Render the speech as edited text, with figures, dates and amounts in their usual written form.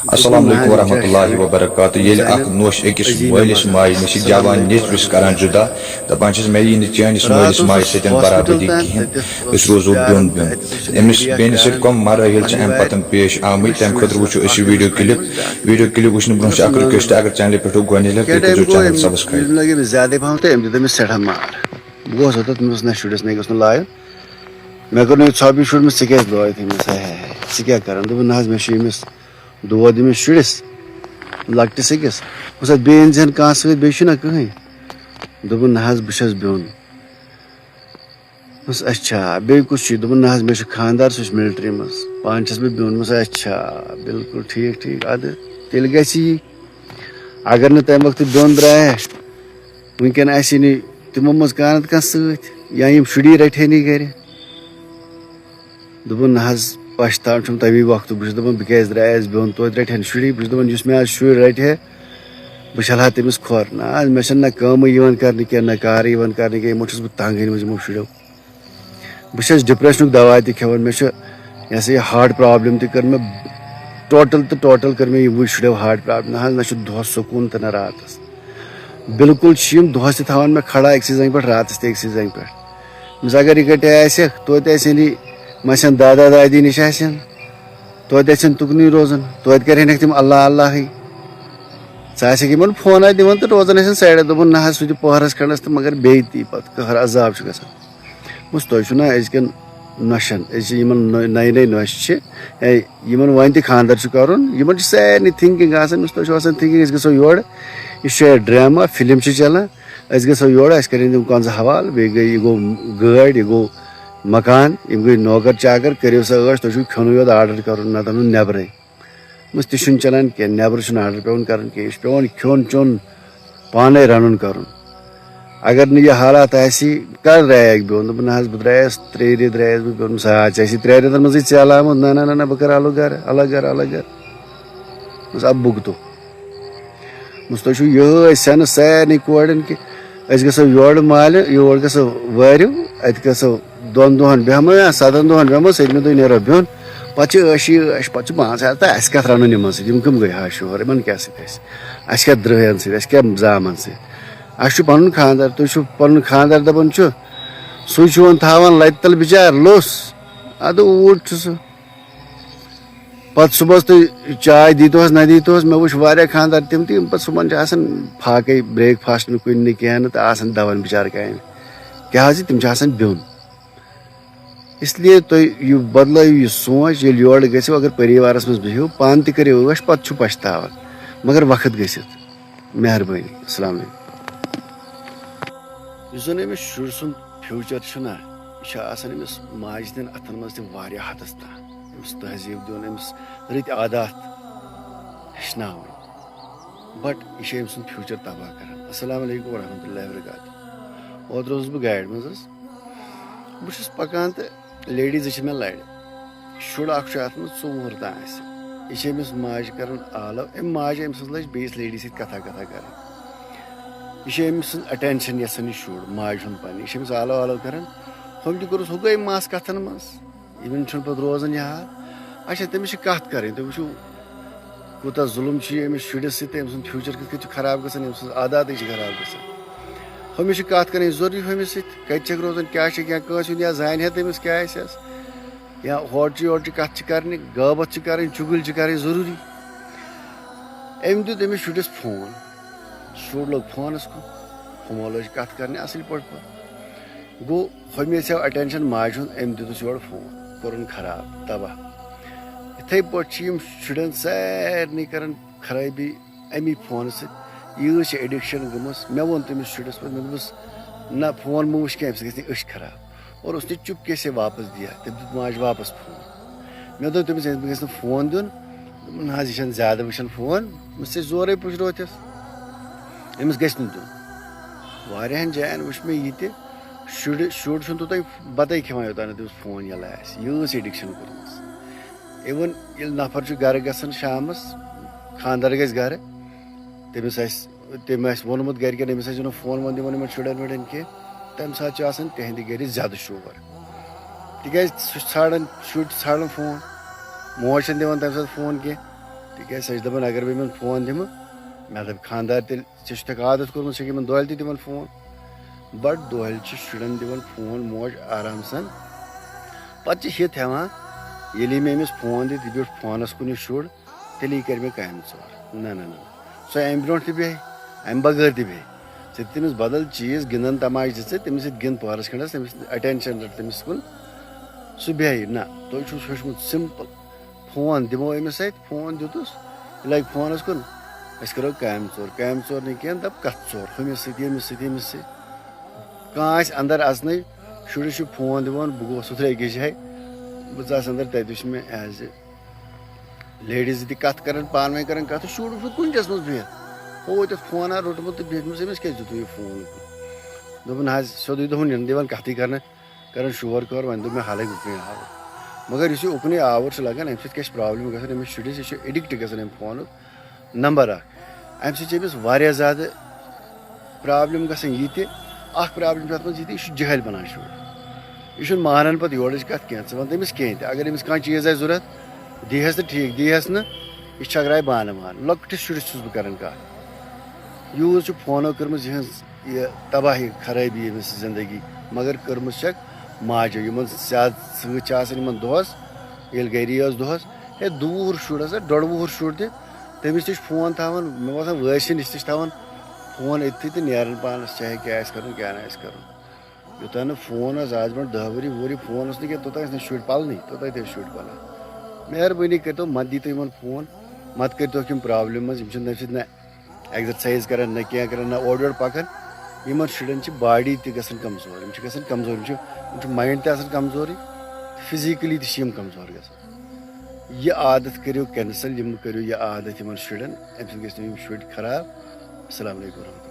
السلام علیکم ورحمۃ اللہ وبرکاتہ ییٚلہِ اکھ نوش أکِس مٲلِس ماجہِ نِش جوان نیٚچوِس کران جُدا دپان چھِس مےٚ یی نہٕ چٲنِس مٲلِس ماجہِ سۭتۍ برابٔدی کِہینۍ أسۍ روزو بیوٚن بیوٚن أمِس بیٚنہِ سۭتۍ کۄم مراحل چھِ اَمہِ پتہٕ پیش آمٕتۍ تَمہِ خٲطرٕ وٕچھو أسۍ یہِ ویٖڈیو کلِپ وٕچھنہٕ برونٛہہ چھِ اکھ رِکویسٹ اگر چینلہِ پٮ۪ٹھ گۄڈنِچ لٹہِ تُہۍ کٔرِزیو چینل سبسکرایب لگے زیادٕ پہم تہٕ أمۍ دیُت أمِس سٮ۪ٹھاہ مار بہٕ اوسُس تَتھ مےٚ اوس نہ شُرِس نہ گوٚژھ نہٕ لایُن مےٚ کوٚر نہٕ یہِ ژھۄپہٕ شُر مےٚ ژٕ کیازِ لٲیِتھ أمِس ژٕ کیٛاہ کران دوٚپُن نہ حظ مےٚ چھُ أمِس دود أمِس شُرِس لۄکٹِس أکِس بہٕ چھُس بیٚیہِ أنۍزِہن کانٛہہ سۭتۍ بیٚیہِ چھُنہ کٕہٕنۍ دوٚپُن نہ حظ بہٕ چھَس بیوٚن دوٚپمَس اچھا بیٚیہِ کُس چھُے دوٚپُن نہ حظ مےٚ چھُ خانٛدار سُہ چھُ ملٹری منٛز پانہٕ چھَس بہٕ بیوٚن دوٚپمَس اچھا بِلکُل ٹھیٖک ٹھیٖک اَدٕ تیٚلہِ گژھِ یی اگر نہٕ تَمہِ وقتہٕ بیوٚن درٛاے وٕنکٮ۪ن آسہِ نہٕ تِمو منٛز کانٛہہ نتہٕ کانٛہہ سۭتۍ یا یِم شُری رَٹہنٕے گرِ دوٚپُن نہ حظ پَشتاو چھُم تَمی وقتُک بہٕ چھُس دَپان بہٕ کیازِ درٛایس بیوٚن توتہِ رَٹہن شُری بہٕ چھُس دَپان یُس مےٚ آز شُرۍ رَٹہِ ہے بہٕ چھَلہٕ ہا تٔمِس کھۄر نہ حظ مےٚ چھَنہٕ نہ کٲمٕے یِوان کَرنہٕ کینٛہہ نہ کارٕے یِوان کَرنہٕ کینٛہہ یِمو چھُس بہٕ تنٛگ أنۍمٕژ یِمو شُرٮ۪و بہٕ چھَس ڈِپرٛٮ۪شنُک دوا تہِ کھٮ۪وان مےٚ چھُ یہِ ہسا یہِ ہاٹ پرٛابلِم تہِ کٔر مےٚ ٹوٹل کٔر مےٚ یِموٕے شُرٮ۪و ہاٹ پرٛابلِم نہ حظ نہ چھُ دۄہس سکوٗن تہٕ نہ راتس بِلکُل چھِ یِم دۄہس تہِ تھاوان مےٚ کھڑا أکسٕے زنٛگہِ پٮ۪ٹھ راتس تہِ أکسٕے زنٛگہِ پٮ۪ٹھ أمِس اگر اِکٹھے آسٮ۪کھ توتہِ آسن یہِ مَسٮ۪ن دادا دادی نِش آسن توتہِ آسن تُکنُے روزان توتہِ کرہنکھ تِم اللہ اللہٕے ژٕ آسٮ۪کھ یِمن فونہ دِوان تہٕ روزان ٲسِن سایڈٕ دوٚپُن نہ حظ سُہ تہِ پٔہرس کھنٛڈس تہٕ مگر بیٚیہِ تی پتہٕ قہر عذاب چھُ گژھان دوٚپمَس تۄہہِ چھُو نہ أزکٮ۪ن نۄشن أزچہِ یِمن نَیہِ نۄشہِ چھِ یِمن وۄنۍ تہِ خانٛدر چھُ کرُن یِمن چھِ سارنٕے تھِنکِنگ آسان تۄہہِ چھو آسان تھِنکِنگ أسۍ گژھو یورٕ یہِ چھُ ڈراما فِلم چھِ چلان أسۍ گژھو یورٕ اَسہِ کَرن تِم کۄنٛزٕ حوالہٕ بیٚیہِ گٔے یہِ گوٚو گٲڑۍ یہِ گوٚو مکان یِم گٔے نوکر چاکر کٔرِو سا عٲش تۄہہِ چھُو کھیوٚنُے یوت آرڈر کرُن نتہٕ اَنُن نیبرٕے دوٚپمَس تہِ چھُنہٕ چلان کینٛہہ نیبرٕ چھُنہٕ آرڈر پیٚوان کرُن کینٛہہ یہِ چھُ پیٚوان کھیوٚن چیوٚن پانے رَنُن کرُن اگر نہٕ یہِ حالات آسی کر درٛایکھ بیوٚن دوٚپُن نہ حظ بہٕ درٛایس 3 رٮ۪تھ درٛایس بہٕ بیوٚن ژےٚ آسی 3 رٮ۪تن منٛزٕے ژٮ۪ل آمُت نہ بہٕ کرٕ الگ گرٕ دوٚپمَس اب بُگتو دوٚپمَس تۄہہِ چھُو یِہٲے سٮ۪نٕس سارنٕے کورٮ۪ن کہِ أسۍ گژھو یورٕ مالہِ یور گژھو وٲرِو اَتہِ گژھو 2 دۄہن بیٚہمو یا 7 دۄہن بیٚہمو 7مہِ دۄہ نیرو بیوٚن پتہٕ چھِ عٲشی عٲش پتہٕ چھُ پانٛژھ تہٕ اَسہِ کَتھ رَنُن یِمن سۭتۍ یِم کٕم گٔے ہاشور یِمن کیٛاہ سۭتۍ اَسہِ کیٛاہ درٛٲہن سۭتۍ اَسہِ کیٛاہ زامن سۭتۍ اَسہِ چھُ پنُن خانٛدر تُہۍ چھُو پنُن خانٛدر دپان چھُ سُے چھُ وۄنۍ تھاوان لتہِ تل بِچار لوٚس اَدٕ اوٗرۍ چھُ سُہ پتہٕ صُبحس تُہۍ چاے دیٖتوہس نہ دیٖتوہس مےٚ وٕچھ واریاہ خانٛدار تِم تہِ یِم پتہٕ صُبحن چھِ آسان فاقے برٛیک فاسٹ نہٕ کُنہِ نہٕ کینٛہہ نہٕ تہٕ آسان دون بِچارٕ کامہِ کیٛاہ حظ تِم چھِ آسان بیوٚن اس لیے تُہۍ یہِ بدلٲیِو یہِ سونٛچ ییٚلہِ یورٕ گٔژھِو اگر پٔریوارس منٛز بِہِو پانہٕ تہِ کٔرِو عٲش پتہٕ چھُ پشتاوان مگر وقت گٔژھِتھ مہربٲنی السلام علیکم یُس زن أمِس شُرۍ سُنٛد فیوٗچر چھُنہ یہِ چھُ آسان أمِس ماجہِ ہِنٛدٮ۪ن اتھن منٛز تہِ واریاہ حدس تام أمِس تہذیٖب دیُن أمِس رٕتۍ عادات ہیٚچھناوٕنۍ بٹ یہِ چھِ أمۍ سُنٛد فیوٗچر تباہ کران السلام علیکم ورحمتہ اللہ وبرکاتہ اوترٕ اوسُس بہٕ گاڑِ منٛز حظ بہٕ چھُس پکان تہٕ لیڈی 2 چھِ مےٚ لرِ شُر اکھ چھُ اتھ منٛز 4 تام آسہِ یہِ چھِ أمِس ماجہِ کران آلو أمۍ ماجہِ أمۍ سٕنٛز لٔج بیٚیِس لیڈی سۭتۍ کتھا کرٕنۍ یہِ چھِ أمۍ سُنٛد اٹینشن یژھان یہِ شُر ماجہِ ہُنٛد پننہِ یہِ چھِ أمِس آلو کران ہُم تہِ کوٚرُس ہُہ گٔے مس کتھن منٛز یِمن چھُنہٕ پتہٕ روزان یہِ حال اچھا تٔمِس چھِ کتھ کرٕنۍ تُہۍ وٕچھِو کوٗتاہ ظُلُم چھُ یہِ أمِس شُرِس سۭتۍ تہٕ أمۍ سُنٛد فیوٗچر کِتھ کٔنۍ چھُ خراب گژھان أمۍ سٕنٛز عاداتٕے چھِ خراب گژھان ہُمِس چھِ کتھ کرٕنۍ ضروٗری ہُمِس سۭتۍ کتہِ چھکھ روزان کیٛاہ چھِ کینٛہہ کٲنٛسہِ ہُنٛد یا زانہِ ہا تٔمِس کیٛاہ آسٮ۪س یا ہورٕچہِ یورٕچہِ کتھ چھِ کرنہِ غٲبت چھِ کرٕنۍ چُگٕلۍ چھِ کرٕنۍ ضروٗری أمۍ دیُت أمِس شُرِس فون شُر لوٚگ فونس کُن ہُمو لٲج کتھ کرنہِ اصٕل پٲٹھۍ گوٚو ہُمہِ یژھیو اٹینشن ماجہِ ہُنٛد أمۍ دیُتُس یورٕ فون کوٚرُن خراب تباہ یِتھٕے پٲٹھۍ چھِ یِم شُرٮ۪ن سارنٕے کران خرٲبی امی فونہٕ سۭتۍ یۭژ چھِ ایڈِکشن گٔمٕژ مےٚ ووٚن تٔمِس شُرِس پتہٕ مےٚ دوٚپُس نہ فون مہٕ وٕچھ کینٛہہ اَمہِ سۭتۍ گژھِ نہٕ أچھ خراب اور اس نے چُپکے سے واپس دیا تٔمۍ دیُت ماجہِ واپس فون مےٚ دوٚپ تٔمِس أمِس گژھِ نہٕ فون دیُن دوٚپُن نہ حظ یہِ چھنہٕ زیادٕ وٕچھان فون أمِس ژےٚ زورے پُشروتھس أمِس گژھِ نہٕ دیُن واریاہن جاین وٕچھ مےٚ یہِ تہِ شُر چھُنہٕ توٚتانۍ بتے کھٮ۪وان یوٚتانۍ نہٕ تٔمِس فون یَلہٕ آسہِ یۭژ ایڈِکشن کٔرمٕژ اِوٕن ییٚلہِ نفر چھُ گرٕ گژھان شامس خانٛدر گژھِ گرٕ تٔمۍ آسہِ ووٚنمُت گرِکٮ۪ن أمِس ٲسۍ نہٕ فون وون دِوان یِمن شُرٮ۪ن وُرٮ۪ن کینٛہہ تمہِ ساتہٕ چھُ آسان تِہنٛدِ گرِ زیادٕ شور تِکیازِ سُہ چھُ ژھانڈان شُرۍ چھِ ژھانڈان فون موج چھنہٕ دِوان تمہِ ساتہٕ فون کینٛہہ تِکیٛازِ سۄ چھِ دَپان اگر بہٕ یِمن فون دِمہٕ مےٚ دَپہِ خانٛدار تیٚلہِ ژےٚ چھُ تھکھ عادت کوٚرمُت ژٕ چھَکھ یِمن دۄہلہِ تہِ دِوان فون بٹ دۄہلہِ چھِ شُرٮ۪ن دِوان فون موج آرام سان پَتہٕ چھِ ہِتھ ہٮ۪وان ییٚلہِ مےٚ أمِس فون دِتھ یہِ بیوٗٹھ فونَس کُن یہِ شُر تیٚلی کَرِ مےٚ کامہِ ژور نہ نہ نہ سۄ اَمہِ برونٛٹھ تہِ بیٚہہِ اَمہِ بغٲر تہِ بیٚہہِ ژٕ دِ تٔمِس بدل چیٖز گِنٛدان تماشہٕ دِ ژٕ تٔمِس سۭتۍ گِنٛد پٔہرَس کھنٛڈَس تٔمِس اَٹٮ۪نشَن رَٹ تٔمِس کُن سُہ بیٚہہِ نہ تۄہہِ چھُو ہیوٚچھمُت سِمپٕل فون دِمو أمِس اَتھِ فون دِتُس یہِ لَگہِ فونَس کُن أسۍ کَرو کامہِ ژور نہٕ کینٛہہ دَپ کَتھ ژور ہُمِس سۭتۍ ییٚمِس سۭتۍ ییٚمِس سۭتۍ کانٛہہ آسہِ اَندَر اَژنَے شُرِس چھُ فون دِوان بہٕ گوس اوترٕ أکِس جایہِ بہٕ ژاس اَندَر تَتہِ وٕچھ مےٚ ایز اے لیڈیٖز تہِ کَتھ کَران پانہٕ ؤنۍ کَران کَتھ شُر اوس کُنجَس منٛز بِہِتھ ہُہ وٲتِتھ فونا روٚٹمُت تہٕ بِہِتھ دوٚپمَس أمِس کیٛازِ دیُتوٕ یہِ فون دوٚپُن حظ سیوٚدُے دوٚپُن یہِ نہٕ دِوان کَتھٕے کَرنہٕ کَران شور کور وۄنۍ دوٚپ مےٚ حالٕے اُکنُے آوُر مگر یُس یہِ اُکنُے آوُر چھُ لَگان اَمہِ سۭتۍ کیٛاہ چھِ پرٛابلِم گژھان أمِس شُرِس یہِ چھُ اٮ۪ڈِکٹ گژھان اَمہِ فونُک نمبر اَکھ اَمہِ سۭتۍ چھِ أمِس واریاہ زیادٕ پرٛابلِم گژھان یہِ تہِ اَکھ پرٛابلِم چھِ اَتھ منٛز یہِ تہِ یہِ چھُ جہل بَنان شُر یہِ چھُنہٕ مانان پَتہٕ یورٕچ کَتھ کینٛہہ ژٕ وَن تٔمِس کینٛہہ تہِ اگر أمِس کانٛہہ چیٖز آسہِ ضوٚرَتھ دیٖہَس تہٕ ٹھیٖک دیٖہَس نہٕ یہِ چھَکراے بانہٕ وانہٕ لۄکٹِس شُرِس چھُس بہٕ کَران کَتھ یوٗز چھُ فونو کٔرمٕژ یِہٕنٛز یہِ تباہی خرٲبی أمِس زندگی مگر کٔرمٕژ چھَکھ ماجو یِمن زیادٕ سۭتۍ چھِ آسان یِمن دۄہَس ییٚلہِ گَری ٲس دۄہَس ہے دوٗر شُر ہسا ڈۄڈ وُہُر شُر تہِ تٔمِس تہِ چھُ فون تھاوان مےٚ باسان وٲرۍسہِ نِش تہِ چھِ تھاوان فون أتھی تہٕ نیران پانَس چاہے کیٛاہ آسہِ کَرُن کیٛاہ نہٕ آسہِ کَرُن یوٚتانۍ نہٕ فون اوس آز برونٛٹھ 10 ؤری وُہُر فون اوس نہٕ کینٛہہ توٚتانۍ ٲسۍ نہٕ شُرۍ پَلنٕے توٚتانۍ تہِ ٲسۍ شُرۍ پَلان مہربٲنی کٔرۍتو مَتہٕ دیٖتو یِمن فون مَتہٕ کٔرۍتوکھ یِم پرٛابلِم منٛز یِم چھِنہٕ تَمہِ سۭتۍ نہ ایٚگزَرسایز کَران نہ کینٛہہ کَران نہ اورٕ یورٕ پَکان یِمن شُرٮ۪ن چھِ باڈی تہِ گژھان کَمزور یِم چھِ گژھان کَمزور یِم چھِ مایِنٛڈ تہِ آسان کَمزورٕے فِزِکٔلی تہِ چھِ یِم کَمزور گژھان یہِ عادت کٔرِو کینسل یِم کٔرِو یہِ عادت یِمن شُرٮ۪ن اَمہِ سۭتۍ گژھِ نہٕ یِم شُرۍ خراب السلام علیکُم ورحمتہ اللہ